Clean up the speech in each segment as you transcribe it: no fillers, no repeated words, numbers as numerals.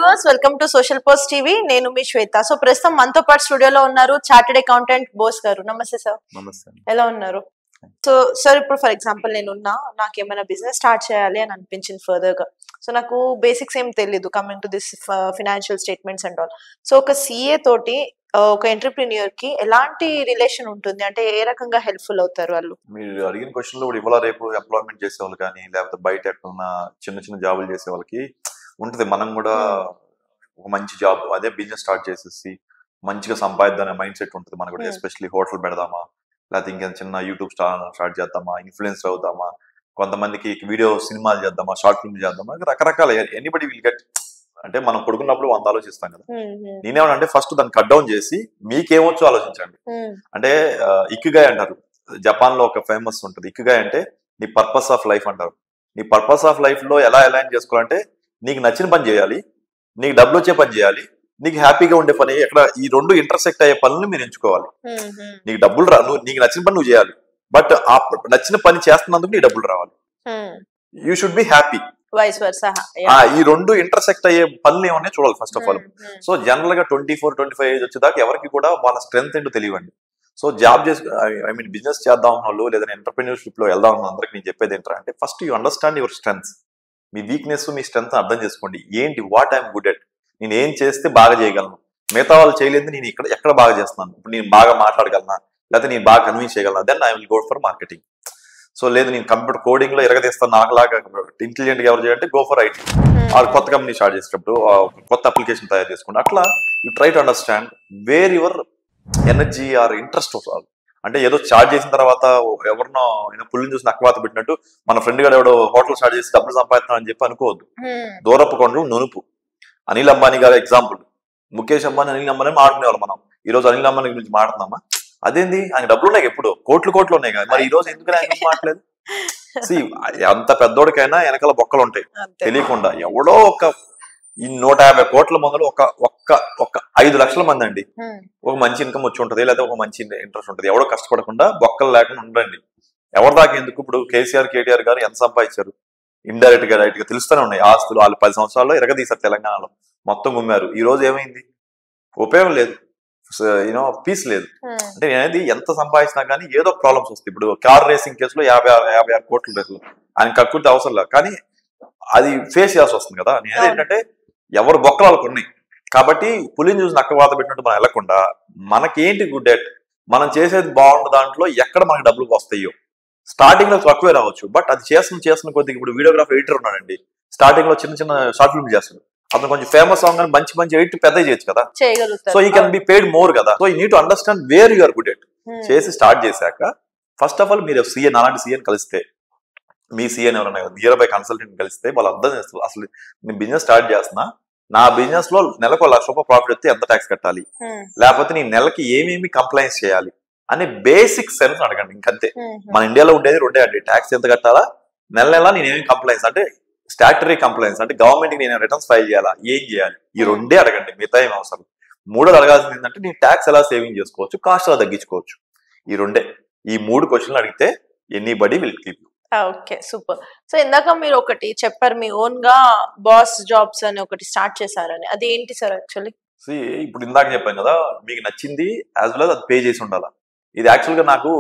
Viewers, welcome to social post TV. నేను మీ శ్వేత. So ప్రస్తుతం మనతో పాటు స్టూడియోలో ఉన్నారు చార్టెడ్ అకౌంటెంట్ బోస్ గారు. నమస్తే సార్. నమస్తే. ఎలా ఉన్నారు? సో సార్, ఇప్పుడు ఫర్ ఎగ్జాంపుల్ నేనున్నా, నాకు ఏమైనా బిజినెస్ స్టార్ట్ చేయాలి అని అనిపించింది ఫర్దర్ గా. సో నాకు బేసిక్స్ ఏం తెలియదు coming to this financial statements and all. So ఒక సిఏ తోటి ఒక ఎంటర్‌ప్రెన్యూర్ కి ఎలాంటి రిలేషన్ ఉంటుంది? అంటే ఏ రకంగా హెల్ప్‌ఫుల్ అవుతారు వాళ్ళు? మీరు అడిగిన క్వశ్చన్‌లో కూడా ఇవాళ రేపు ఎంప్లాయ్‌మెంట్ చేసేవాళ్ళు కానీ, లేకపోతే బయట ఎక్కడున్న చిన్న చిన్న జాబులు చేసే వాళ్ళకి ఉంటది. మనం కూడా ఒక మంచి జాబ్, అదే బిజినెస్ స్టార్ట్ చేసేసి మంచిగా సంపాదిద్దాం అనే మైండ్ సెట్ ఉంటుంది మనకు కూడా. ఎస్పెషల్లీ హోటల్ పెడదామా, లేకపోతే ఇంకా చిన్న యూట్యూబ్ స్టార్ట్ చేద్దామా, ఇన్ఫ్లుయెన్సర్ అవుదామా, కొంతమందికి వీడియో సినిమాలు చేద్దామా, షార్ట్ ఫిల్మ్ చేద్దామా, రకరకాల ఎనీబడి విల్ గెట్. అంటే మనం పడుకున్నప్పుడు 100 ఆలోచిస్తాం కదా. నేనేమనంటే ఫస్ట్ దాన్ని కట్ డౌన్ చేసి మీకేమొచ్చో ఆలోచించండి. అంటే ఇకిగాయ్ అంటారు, జపాన్ లో ఒక ఫేమస్ ఉంటుంది. ఇకిగాయ్ అంటే నీ పర్పస్ ఆఫ్ లైఫ్ అంటారు. నీ పర్పస్ ఆఫ్ లైఫ్ లో ఎలా అలైన్ చేసుకోవాలంటే నీకు నచ్చిన పని చేయాలి, నీకు డబ్బులు వచ్చే పని చేయాలి, నీకు హ్యాపీగా ఉండే పని. ఎక్కడ ఈ రెండు ఇంటర్సెక్ట్ అయ్యే పనులు మీరు ఎంచుకోవాలి. నీకు డబ్బులు నీకు నచ్చిన పని నువ్వు చేయాలి, బట్ ఆ నచ్చిన పని చేస్తున్నందుకు నీకు డబ్బులు రావాలి. You should be happy. ఈ రెండు ఇంటర్సెక్ట్ అయ్యే పనులు ఏమన్నా చూడాలి first of all. So general గా 24-25 ఏజ్ వచ్చేదాకా ఎవరికి కూడా వాళ్ళ స్ట్రెంత్ ఏంటో తెలియండి. సో జాబ్ చేసి బిజినెస్ చేద్దాం ఉన్న వాళ్ళు, లేదా ఎంటర్‌ప్రెన్యూర్‌షిప్ లో వెళ్దాం ఉన్న అందరికి నేను చెప్పేది ఏంటంటే, first you understand your strengths. Me weakness, me strength అర్థం చేసుకోండి. ఏంటి, వాట్ ఐఎమ్ గుడ్ ఎట్, నేను ఏం చేస్తే బాగా చేయగలను, మిగతా వాళ్ళు చేయలేదు నేను ఎక్కడ బాగా చేస్తున్నాను. ఇప్పుడు నేను బాగా మాట్లాడగలనా, లేకపోతే నేను బాగా కన్విన్స్ చేయగలనా, then I will go for marketing. So లేదు నేను కంప్యూటర్ కోడింగ్ లో ఎరగదీస్తాను, నాకులాగా ఇంటెలిజెంట్ గా ఎవరు చేయాలంటే గో ఫర్ ఐటీ. ఆ కొత్త కంపెనీ స్టార్ట్ చేసేటప్పుడు కొత్త అప్లికేషన్ తయారు చేసుకోండి. అట్లా you try to understand where your energy are interest. అంటే ఏదో స్టార్ట్ చేసిన తర్వాత ఎవరినో పుల్లిని చూసి నక్కవాత పెట్టినట్టు మన ఫ్రెండ్ గారు ఎవడో హోటల్ స్టార్ట్ చేసి డబ్బులు సంపాదిస్తున్నాడు అని చెప్పి అనుకోవద్దు. దూరపు కొండలు నునుపు. అనిల్ అంబానీ గారు ఎగ్జాంపుల్. ముఖేష్ అంబానీ, అనిల్ అంబానీ ఆడుకునేవాళ్ళు. మనం ఈ రోజు అనిల్ అంబానీ గురించి మాట్లాడుతున్నామా? అదేంది, ఆయన డబ్బులు ఉన్నాయి, ఎప్పుడు కోట్లు ఉన్నాయి కదా, మరి ఈ రోజు ఎందుకు ఆయన మాట్లాడలేదు? అంత పెద్దోడికైనా వెనకాల బొక్కలు ఉంటాయి తెలియకుండా. ఎవడో ఈ 150 కోట్ల మందిలో ఒక్క 5 లక్షల మంది అండి ఒక మంచి ఇన్కమ్ వచ్చి ఉంటది, లేదా ఒక మంచి ఇంట్రెస్ట్ ఉంటుంది. ఎవడో కష్టపడకుండా బొక్కలు లేకుండా ఉండండి. ఎవరి దాకా ఎందుకు? ఇప్పుడు కేసీఆర్, కేటీఆర్ గారు ఎంత సంపాదించారు? ఇండైరెక్ట్ గా, డైరెక్ట్ గా తెలుస్తూనే ఉన్నాయి. ఆస్తులు వాళ్ళు 10 సంవత్సరాల్లో ఎరగదీశారు. తెలంగాణలో మొత్తం గుమ్మారు. ఈ రోజు ఏమైంది? ఉపయోగం లేదు, పీస్ లేదు. అంటే నేనేది ఎంత సంపాదించినా కానీ ఏదో ప్రాబ్లమ్స్ వస్తాయి. ఇప్పుడు కార్ రేసింగ్ కేసులో 56 కోట్ల రేసులు ఆయన కక్కుర్తి అవసరం లేదు, కానీ అది ఫేస్ చేయాల్సి వస్తుంది కదా. నేనేది ఏంటంటే ఎవరు బొక్కలు వాళ్ళకు ఉన్నాయి. కాబట్టి పులిని చూసి నక్క వాత పెట్టినట్టు మనం వెళ్లకుండా మనకేంటి గుడ్ ఎట్, మనం చేసేది బాగుంటుంది, దాంట్లో ఎక్కడ మనకి డబ్బులు వస్తాయో. స్టార్టింగ్ లో తక్కువే రావచ్చు, బట్ అది చేస్తున్న కొద్దిగా. ఇప్పుడు వీడియోగ్రాఫర్ ఎడిటర్ ఉన్నాడండి, స్టార్టింగ్ లో చిన్న షార్ట్ ఫిల్మ్ చేస్తాడు. అతను కొంచెం ఫేమస్ సాంగ్ అని మంచి ఎడిట్ పెద్ద చేయొచ్చు కదా. సో ఈ కెన్ బి పేడ్ మోర్ కదా. So you need to understand where you are good at. చేసి స్టార్ట్ చేశాక ఫస్ట్ ఆఫ్ ఆల్ మీరు సీఏ, అలాంటి సీఏని కలిస్తే, మీ సీఏని ఎవరైనా నియర్ బై కన్సల్టెంట్ కలిస్తే వాళ్ళు అర్థం చేస్తారు. అసలు నేను బిజినెస్ స్టార్ట్ చేస్తున్నా, నా బిజినెస్ లో నెలకు 1 లక్ష రూపాయలు ప్రాఫిట్ వస్తే ఎంత ట్యాక్స్ కట్టాలి, లేకపోతే నీ నెలకి ఏమేమి కంప్లైంట్స్ చేయాలి అనే బేసిక్ సెన్స్ అడగండి. ఇంకంతే. మన ఇండియాలో ఉండేది 2 అండి, ట్యాక్స్ ఎంత కట్టాలా, నెల నేనేమి కంప్లైంట్స్, అంటే స్టాట్యుటరీ కంప్లైంట్స్, అంటే గవర్నమెంట్ కి నేను రిటర్న్స్ ఫైల్ చేయాలా, ఏం చేయాలి, ఈ 2 అడగండి. మిగతా ఏం అవసరం. 3 అడగాల్సింది ఏంటంటే నీ ట్యాక్స్ ఎలా సేవింగ్ చేసుకోవచ్చు, కాస్ట్ ఎలా తగ్గించుకోవచ్చు. ఈ 2. ఈ 3 క్వశ్చన్లు అడిగితే anybody will keep. Okay, super. So ఇందాక మీరు ఒకటి చెప్పారు, మీ ఓన్ గా బాస్ జాబ్స్ అని ఒకటి స్టార్ట్ చేశారని. అది ఏంటి సార్ యాక్చువల్లీ? ఇప్పుడు ఇందాక చెప్పాను కదా, మీకు నచ్చింది యాజ్ వెల్ అది పే చేసి ఉండాలా. ఇది యాక్చువల్ గా నాకు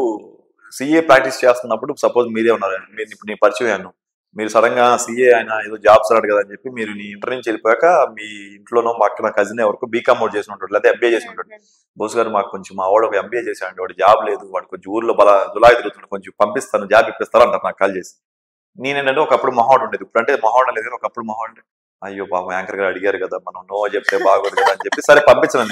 సిఏ ప్రాక్టీస్ చేస్తున్నప్పుడు, సపోజ్ మీరే ఉన్నారు, ఇప్పుడు నేను పరిచయం అయ్యాను, మీరు సడన్ గా సీఏ ఆయన ఏదో జాబ్స్ రాడు కదా అని చెప్పి మీరు నీ ఇంటర్ నుంచి వెళ్ళిపోయాక మీ ఇంట్లోనో పక్కన కజిన్ ఎవరికి బీకామ్ అవుట్ చేసి ఉంటాడు, లేకపోతే ఎంబీఏ చేసి ఉంటాడు. బోస్ గారు మాకు కొంచెం మా వాడు ఒక ఎంబీఏ చేశాడు, వాడు జాబ్ లేదు, వాడు కొంచెం ఊర్లో జులాయి తిరుగుతున్నాడు, కొంచెం పంపిస్తాను, జాబ్ ఇప్పిస్తారు అంటారు నాకు కాల్ చేసి. నేనేంటంటే ఒకప్పుడు మొహాడు ఉండేది, ఇప్పుడు అంటే మొహాడు లేదు, ఒకప్పుడు మొహాడు. అయ్యో పాపం యాంకర్ గారు అడిగారు కదా, మనం నో చెప్తే బాగోదు కదా అని చెప్పి సరే పంపించను.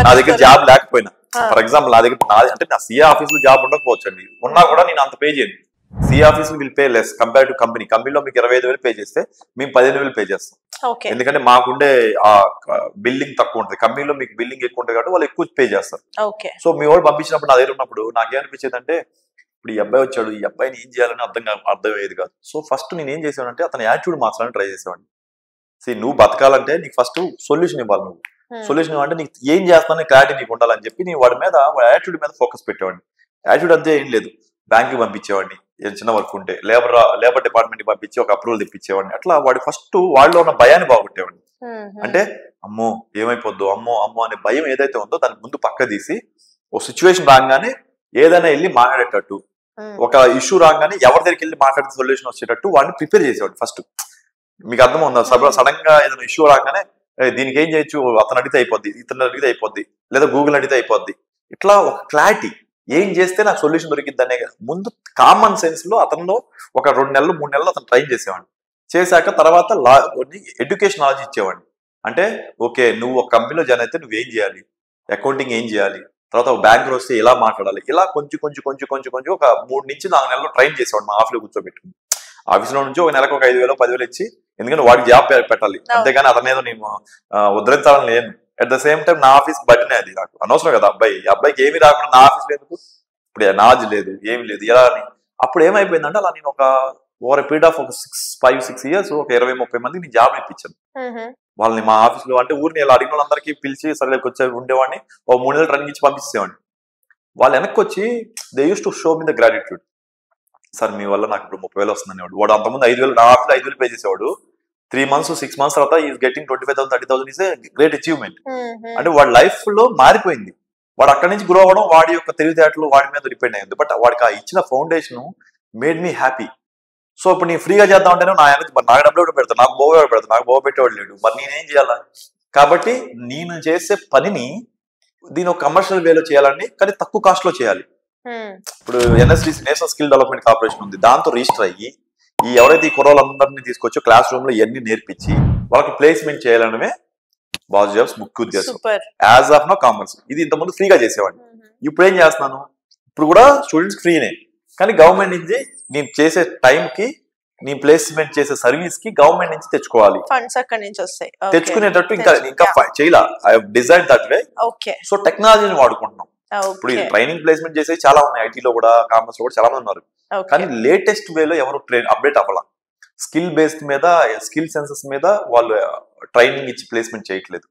నా దగ్గర జాబ్ లేకపోయినా, ఫర్ ఎగ్జాంపుల్ నా దగ్గర అంటే నా సీఏ ఆఫీస్ లో జాబ్ ఉండకపోవచ్చు అండి, ఉన్నా కూడా నేను అంత పే చేయను. CA office will pay less compare to కంపెనీలో మీకు 25,000 పే చేస్తే మేము 15,000 పే చేస్తాం. ఎందుకంటే మాకుండే ఆ బిల్డింగ్ తక్కువ ఉంటుంది, కంపెనీలో మీకు బిల్డింగ్ ఎక్కువ ఉంటుంది కాబట్టి వాళ్ళు ఎక్కువ పే చేస్తారు. సో మీ వాళ్ళు పంపించినప్పుడు నా దగ్గర ఉన్నప్పుడు నాకేమనిపించేది అంటే, ఇప్పుడు ఈ అబ్బాయి వచ్చాడు, ఈ అబ్బాయిని ఏం చేయాలని అర్థమయ్యేది కాదు. సో ఫస్ట్ నేను ఏం చేసానంటే అతని యాటిట్యూడ్ మార్చాలని ట్రై చేసేవాడిని. నువ్వు బతకాలంటే నీకు ఫస్ట్ సొల్యూషన్ ఇవ్వాలి. నువ్వు సొల్యూషన్ ఇవ్వాలంటే నీకు ఏం చేస్తానని క్లారిటీ నీకు ఉండాలని చెప్పి నేను వాడి యాటిట్యూడ్ మీద ఫోకస్ పెట్టేవాడిని. యాటిట్యూడ్ అంతే ఏం లేదు, బ్యాంక్కి పంపించేవాడిని, చిన్న వర్క్ ఉంటే లేబర్ డిపార్ట్మెంట్కి పంపించి ఒక అప్రూవల్ తెప్పించేవాడిని. అట్లా వాడి ఫస్ట్ వాళ్ళలో ఉన్న భయాన్ని బాగుంటేవాడిని. అంటే అమ్మో ఏమైపోద్దు, అమ్మో అమ్మో అనే భయం ఏదైతే ఉందో దాని ముందు పక్క తీసి ఒక సిచ్యువేషన్ రాగానే ఏదైనా వెళ్ళి మాట్లాడేటట్టు, ఒక ఇష్యూ రాగానే ఎవరి దగ్గరికి వెళ్ళి మాట్లాడితే సొల్యూషన్ వచ్చేటట్టు వాడిని ప్రిపేర్ చేసేవాడు ఫస్ట్. మీకు అర్థం ఉందా? సడన్ గా ఏదైనా ఇష్యూ రాగానే దీనికి ఏం చేయొచ్చు, అతను అడిగితే అయిపోద్ది, ఇతను అడిగితే అయిపోద్ది, లేదా గూగుల్ అడిగితే అయిపోద్ది, ఇట్లా ఒక క్లారిటీ ఏం చేస్తే నాకు సొల్యూషన్ దొరికిద్ది అనే ముందు కామన్ సెన్స్ లో అతనిలో ఒక 2 నెలలు 3 నెలలు అతను ట్రైన్ చేసేవాడిని. చేశాక తర్వాత ఎడ్యుకేషన్ నాలెడ్జ్ ఇచ్చేవాడిని. అంటే ఓకే నువ్వు ఒక కంపెనీలో జాయిన్ అయితే నువ్వేం చేయాలి, అకౌంటింగ్ ఏం చేయాలి, తర్వాత ఒక బ్యాంకులో వస్తే ఎలా మాట్లాడాలి, ఇలా కొంచెం ఒక 3 నుంచి 4 నెలలు ట్రైన్ చేసేవాడు మా ఆఫీస్లో కూర్చోబెట్టుకుని. ఆఫీస్లో నుంచి ఒక నెలకు ఒక 5,000 10,000 ఇచ్చి, ఎందుకంటే వాడికి జాబ్ పెట్టాలి, అంతేగాని అతనేదో నేను ఉద్ధరించాలని లేను. అట్ ద సేమ్ టైం నా ఆఫీస్ బట్టినే అది నాకు అనవసరం కదా. అబ్బాయికి ఏమి రాకుండా నా ఆఫీస్ లేదు, ఇప్పుడు నాలెడ్జ్ లేదు, ఏమి లేదు, ఎలా అని. అప్పుడు ఏమైపోయిందంటే అలా నేను ఒక ఓవర్ పీరియడ్ ఆఫ్ ఒక 5-6 ఇయర్స్ ఒక 20-30 మందికి నేను జాబ్ ఇప్పించాను. వాళ్ళని మా ఆఫీస్ లో అంటే ఊరిని ఇలా అడిగిన వాళ్ళందరికీ పిలిచి సరేకి వచ్చే ఉండేవాడిని. ఒక 3 నెలలు రన్నింగ్ ఇచ్చి పంపించేవాడిని. వాళ్ళు వెనక్కి వచ్చి they use to show me the gratitude. Sir మీ వల్ల నాకు ఇప్పుడు 30,000 వస్తుందని. వాడు అంతకుముందు 5,000 నా ఆఫీస్లో 5,000 పే చేసేవాడు. 3 months 6 months తర్వాత is getting 25,000 30,000 is a great achievement. అంటే వాడి లైఫ్ లో మారిపోయింది. వాడు అక్కడి నుంచి గ్రో అవ్వడం వాడి యొక్క తెలివితేటలు వాడి మీద డిపెండ్ అయ్యింది. బట్ వాడికి ఆ ఇచ్చిన foundation made me happy. So ఇప్పుడు నేను ఫ్రీగా చేద్దాం అంటేనే నాకు డబ్బులు పెడతాను, నాకు బాగా పెట్టేవాడు లేడు, మరి నేనేం చేయాలా? కాబట్టి నేను చేసే పనిని దీని ఒక కమర్షియల్ వేలో చేయాలండి, కానీ తక్కువ కాస్ట్ లో చేయాలి. ఇప్పుడు NSDC national skill development corporation ఉంది, దాంతో రిజిస్టర్ అయ్యి ఈ ఎవరైతే ఈ కుర్రోళ్ళందరినీ తీసుకొచ్చి క్లాస్ రూమ్ లో ఇవన్నీ నేర్పించి వాళ్ళకి ప్లేస్మెంట్ చేయాలనమే బాస్ జాబ్స్ ముఖ్య ఉద్దేశం. యాజ్ ఆఫ్ నో కామర్స్ ఇది ఇంతకుముందు ఫ్రీగా చేసేవాడిని. ఇప్పుడు ఏం చేస్తున్నాను, ఇప్పుడు కూడా స్టూడెంట్స్ ఫ్రీనే, కానీ గవర్నమెంట్ నుంచి నేను చేసే టైంకి నీ ప్లేస్మెంట్ చేసే సర్వీస్ కి గవర్నమెంట్ నుంచి తెచ్చుకోవాలి, ఫండ్స్ అక్కడి నుంచి వస్తాయి. తెచ్చుకునేటట్టు ఇంకా చేయలా. I have design that way. So టెక్నాలజీని వాడుకుంటున్నాం. ఇప్పుడు ట్రైనింగ్ ప్లేస్మెంట్ చేసే చాలా ఉన్నాయి, ఐటీలో కూడా కామర్స్ లో కూడా చాలా మంది ఉన్నారు. కానీ లేటెస్ట్ వేలో ఎవరు అప్డేట్ అవ్వాల. స్కిల్ బేస్డ్ మీద స్కిల్ సెన్సెస్ మీద వాళ్ళు ట్రైనింగ్ ఇచ్చి ప్లేస్మెంట్ చేయట్లేదు.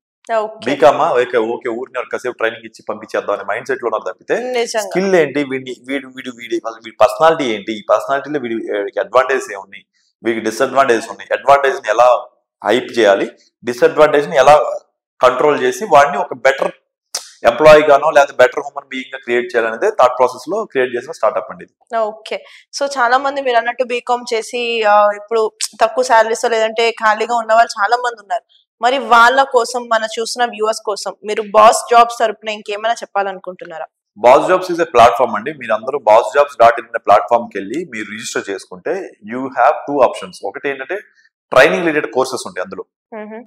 బీకామా ఓకే ఊరిని కాసేపు ట్రైనింగ్ ఇచ్చి పంపించేద్దాం అనే మైండ్ సెట్ లో ఉన్నారు తప్పితే స్కిల్ ఏంటి, వీడి పర్సనాలిటీ ఏంటి, ఈ పర్సనాలిటీలో వీడికి అడ్వాంటేజ్ ఏమున్నాయి, వీడికి డిసడ్వాంటేజెస్ ఉన్నాయి, అడ్వాంటేజ్ ని ఎలా హైప్ చేయాలి, డిసడ్వాంటేజ్ ని ఎలా కంట్రోల్ చేసి వాడిని ఒక బెటర్ ఎంప్లాయీ గానో లేదా బెటర్ హ్యూమన్ బీయింగ్ గా క్రియేట్ చేయాలనేది థాట్ ప్రాసెస్ లో క్రియేట్ చేసిన స్టార్ట్అప్ అండి. ఓకే. సో చాలా మంది మీరు అన్నట్టు బీకామ్ చేసి ఇప్పుడు తక్కువ శాలరీస్ లేదంటే ఖాళీగా ఉన్న వాళ్ళు చాలా మంది ఉన్నారు. మరి వాళ్ళ కోసం మన చూసిన వ్యూవర్స్ కోసం మీరు బాస్ జాబ్స్ తరపున ఇంకేమైనా చెప్పాలనుకుంటున్నారా? Boss jobs is a platform అండి. మీరు అందరూ BossJobs.in అనే ప్లాట్ఫామ్ కి వెళ్ళి మీరు రిజిస్టర్ చేసుకుంటే యూ హ్యావ్ 2 ఆప్షన్స్. ఒకటి ఏంటంటే ట్రైనింగ్ రిలేటెడ్ కోర్సెస్ ఉంటాయి.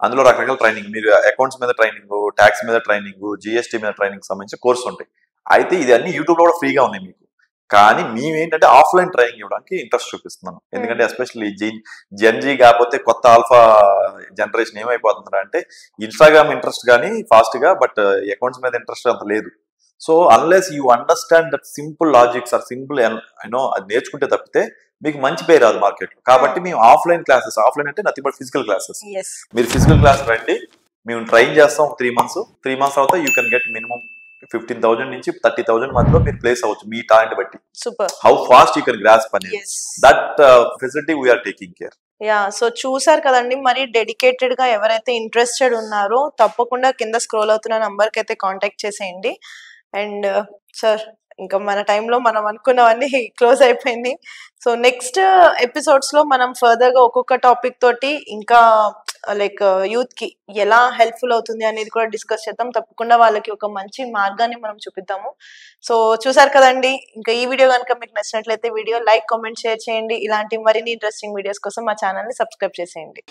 అందులో రకరకాల ట్రైనింగ్, మీరు అకౌంట్స్ మీద ట్రైనింగ్, ట్యాక్స్ మీద ట్రైనింగ్, జిఎస్టీ మీద ట్రైనింగ్ సంబంధించిన కోర్సు ఉంటాయి. అయితే ఇది అన్ని యూట్యూబ్ లో కూడా ఫ్రీగా ఉన్నాయి మీకు. కానీ మేము ఏంటంటే ఆఫ్లైన్ ట్రైనింగ్ ఇవ్వడానికి ఇంట్రెస్ట్ చూపిస్తున్నాం. ఎందుకంటే ఎస్పెషల్లీ జెన్జీ కాకపోతే కొత్త ఆల్ఫా జనరేషన్ ఏమైపోతుందంటే అంటే ఇన్స్టాగ్రామ్ ఇంట్రెస్ట్ కానీ ఫాస్ట్ గా, బట్ అకౌంట్స్ మీద ఇంట్రెస్ట్ అంత లేదు. So unless you understand that simple logics are simple అది నేర్చుకుంటే తప్పితే మీకు మంచి పేరు రాదు మార్కెట్ లో. కాబట్టి మేము ఆఫ్లైన్ క్లాసెస్, ఆఫ్లైన్ అంటే నథింగ్ బట్ ఫిజికల్ క్లాసెస్. మీరు ఫిజికల్ క్లాస్ రండి, మేము ట్రైన్ చేస్తాం 3 months. 3 months తర్వాత యూ కెన్ గెట్ మినిమం 15,000 నుంచి 30,000 మధ్యలో మీరు ప్లేస్ అవ్వచ్చు మీ టాలెంట్ బట్టి. How fast you can grasp అనేది that facility we're taking care. So చూసారు కదండి, మరి డెడికేటెడ్ గా ఎవరైతే ఇంట్రెస్టెడ్ ఉన్నారో తప్పకుండా కింద స్క్రోల్ అవుతున్న నంబర్ కి అయితే కాంటాక్ట్ చేసేయండి. అండ్ సార్ ఇంకా మన టైంలో మనం అనుకున్నవన్నీ క్లోజ్ అయిపోయింది. సో నెక్స్ట్ ఎపిసోడ్స్ లో మనం ఫర్దర్ గా ఒక్కొక్క టాపిక్ తోటి ఇంకా లైక్ యూత్ కి ఎలా హెల్ప్ఫుల్ అవుతుంది అనేది కూడా డిస్కస్ చేద్దాం. తప్పకుండా వాళ్ళకి ఒక మంచి మార్గాన్ని మనం చూపిద్దాము. సో చూసారు కదండి, ఇంకా ఈ వీడియో కనుక మీకు నచ్చినట్లయితే వీడియో లైక్, కామెంట్, షేర్ చేయండి. ఇలాంటి మరిన్ని ఇంట్రెస్టింగ్ వీడియోస్ కోసం మా ఛానల్ ని సబ్స్క్రైబ్ చేసేయండి.